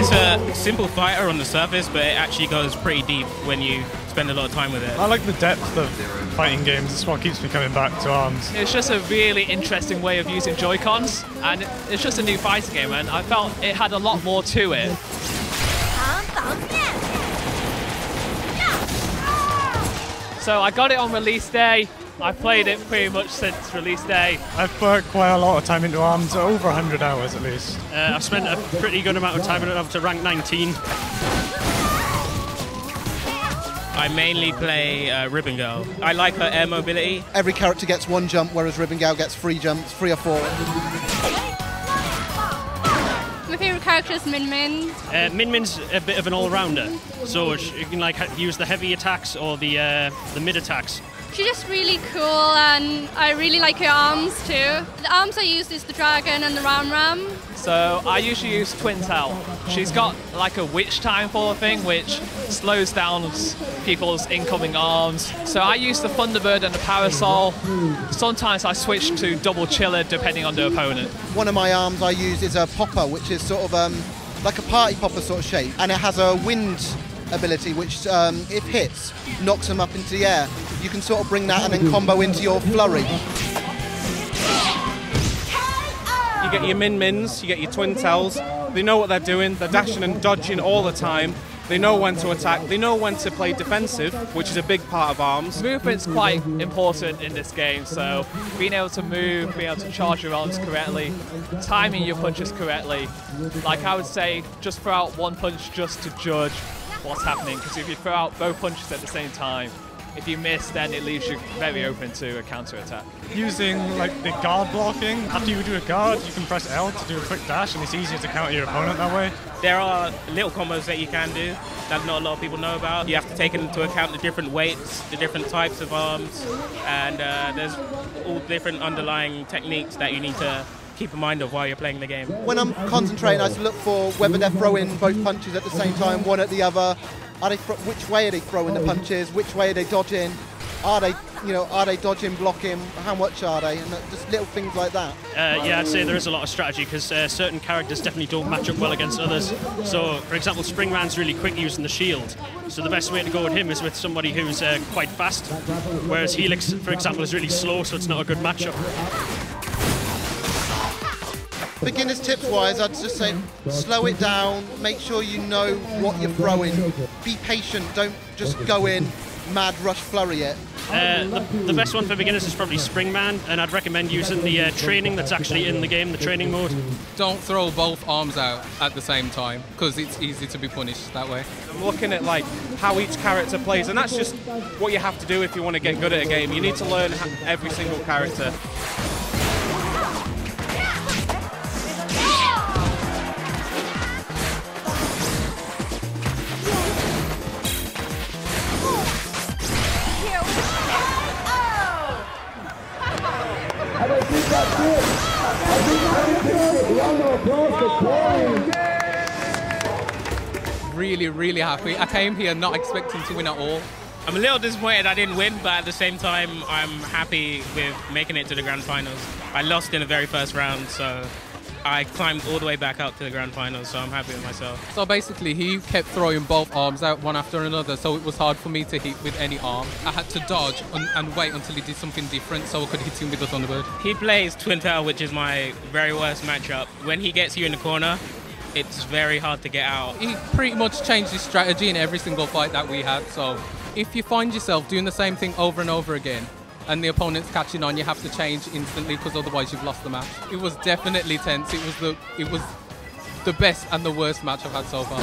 It's a simple fighter on the surface, but it actually goes pretty deep when you spend a lot of time with it. I like the depth of fighting games. It's what keeps me coming back to ARMS. It's just a really interesting way of using Joy-Cons, and it's just a new fighting game, and I felt it had a lot more to it. So I got it on release day. I've played it pretty much since release day. I've put quite a lot of time into ARMS, over 100 hours at least. I've spent a pretty good amount of time in it, up to rank 19. I mainly play Ribbon Girl. I like her air mobility. Every character gets one jump, whereas Ribbon Girl gets 3 jumps, 3 or 4. My favourite character is Min Min. Min Min's a bit of an all-rounder, so you can like use the heavy attacks or the mid attacks. She's just really cool, and I really like her arms too. The arms I use is the dragon and the ram. So I usually use Twin Tail. She's got like a witch time for a thing, which slows down people's incoming arms. So I use the Thunderbird and the Parasol. Sometimes I switch to Double Chiller depending on the opponent. One of my arms I use is a popper, which is sort of like a party popper sort of shape, and it has a wind ability, which if hits, knocks them up into the air. You can sort of bring that and then combo into your flurry. You get your Min-Mins, you get your Twin Tails. They know what they're doing, they're dashing and dodging all the time. They know when to attack, they know when to play defensive, which is a big part of ARMS. Movement's quite important in this game, so being able to move, being able to charge your arms correctly, timing your punches correctly. Like I would say, just throw out one punch just to judge what's happening, because if you throw out both punches at the same time, if you miss, then it leaves you very open to a counter attack. Using like the guard blocking, after you do a guard, you can press L to do a quick dash, and it's easier to counter your opponent that way. There are little combos that you can do that not a lot of people know about. You have to take into account the different weights, the different types of arms, and there's all different underlying techniques that you need to keep in mind of while you're playing the game. When I'm concentrating, I look for whether they're throwing both punches at the same time, one at the other. Which way are they throwing the punches? Which way are they dodging? Are they dodging, blocking? How much are they? And just little things like that. Yeah, I'd say there is a lot of strategy, because certain characters definitely don't match up well against others. So, for example, Springman's really quick using the shield. So the best way to go with him is with somebody who's quite fast, whereas Helix, for example, is really slow, so it's not a good matchup. Beginner's tips wise, I'd just say slow it down, make sure you know what you're throwing, be patient, don't just go in, mad rush flurry it. The best one for beginners is probably Springman, and I'd recommend using the training that's actually in the game, the training mode. Don't throw both arms out at the same time, because it's easy to be punished that way. I'm looking at like how each character plays, and that's just what you have to do if you want to get good at a game. You need to learn every single character. Really happy. I came here not expecting to win at all. I'm a little disappointed I didn't win, but at the same time, I'm happy with making it to the grand finals. I lost in the very first round, so I climbed all the way back up to the grand finals, so I'm happy with myself. So basically, he kept throwing both arms out one after another, so it was hard for me to hit with any arm. I had to dodge and wait until he did something different so I could hit him with the Thunderbird. He plays Twin Tail, which is my very worst matchup. When he gets you in the corner, it's very hard to get out. He pretty much changed his strategy in every single fight that we had, so if you find yourself doing the same thing over and over again, and the opponent's catching on, you have to change instantly, because otherwise you've lost the match. It was definitely tense. It was the best and the worst match I've had so far.